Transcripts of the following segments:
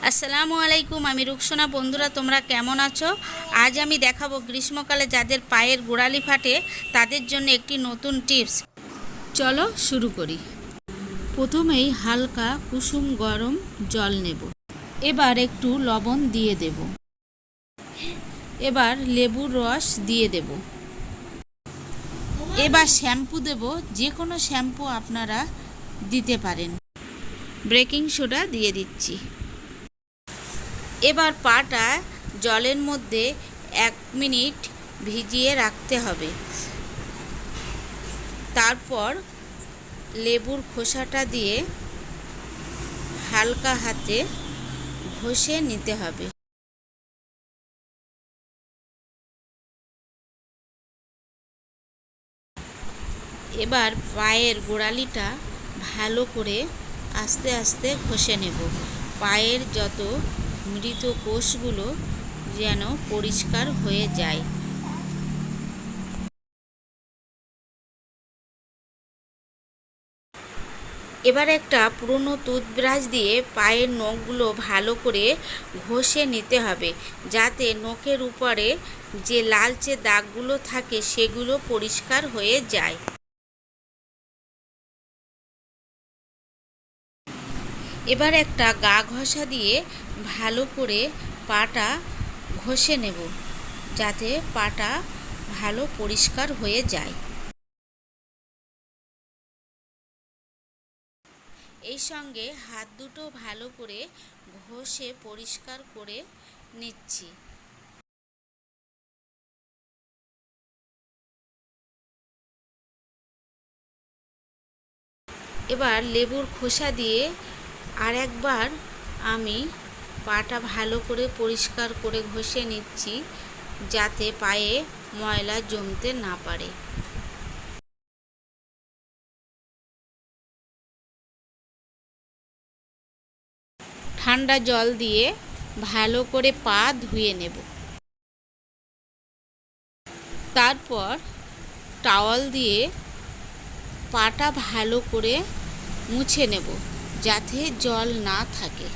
আসসালামু আলাইকুম, আমি রুকসোনা। বন্ধুরা, তোমরা কেমন আছো? আজ আমি দেখাবো গ্রীষ্মকালে যাদের পায়ের গোড়ালি ফাটে তাদের জন্য একটি নতুন টিপস। চলো শুরু করি। প্রথমেই হালকা কুসুম গরম জল নেব। এবার একটু লবণ দিয়ে দেব। এবার লেবুর রস দিয়ে দেব। এবার শ্যাম্পু দেব, যে কোনো শ্যাম্পু আপনারা দিতে পারেন। বেকিং সোডা দিয়ে দিচ্ছি। এবার পাটা জলের মধ্যে 1 মিনিট ভিজিয়ে রাখতে হবে। তারপর লেবুর খোসাটা দিয়ে হালকা হাতে ঘষে নিতে হবে। এবার পায়ের গোড়ালিটা ভালো করে আস্তে আস্তে ঘষে নেব। পায়ের যত মৃত কোষগুলো যেন পরিষ্কার হয়ে যায়। এবার একটা পুরনো টুথব্রাশ দিয়ে পায়ের নখগুলো ভালো করে ঘষে নিতে হবে, যাতে নখের উপরে যে লালচে দাগগুলো থাকে সেগুলো পরিষ্কার হয়ে যায়। এবার একটা গা ঘষা দিয়ে ভালো করে পাটা ঘষে নেব, যাতে পাটা ভালো পরিষ্কার হয়ে যায়। এই সঙ্গে হাত দুটো ভালো করে ঘষে পরিষ্কার করে নিচ্ছি। এবার লেবুর খোসা দিয়ে আরেকবার আমি পাটা ভালো করে পরিষ্কার করে ঘষে নিচ্ছি, যাতে পায়ে ময়লা জমতে না পারে। ঠান্ডা জল দিয়ে ভালো করে পা ধুয়ে নেব। তারপর টাওয়াল দিয়ে পাটা ভালো করে মুছে নেব, যাতে জল না থাকে।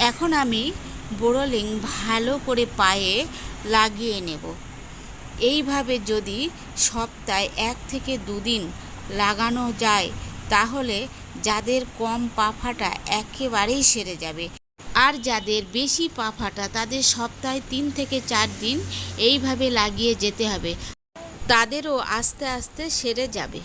এখন আমি বোরোলিং ভালো করে পায়ে লাগিয়ে নেব। এইভাবে যদি সপ্তাহে 1 থেকে 2 দিন লাগানো যায়, তাহলে যাদের কম পা ফাটা একেবারেই সেরে যাবে। আর যাদের বেশি পা ফাটা তাদের সপ্তাহে 3 থেকে 4 দিন এইভাবে লাগিয়ে যেতে হবে, তাদেরও আস্তে আস্তে সেরে যাবে।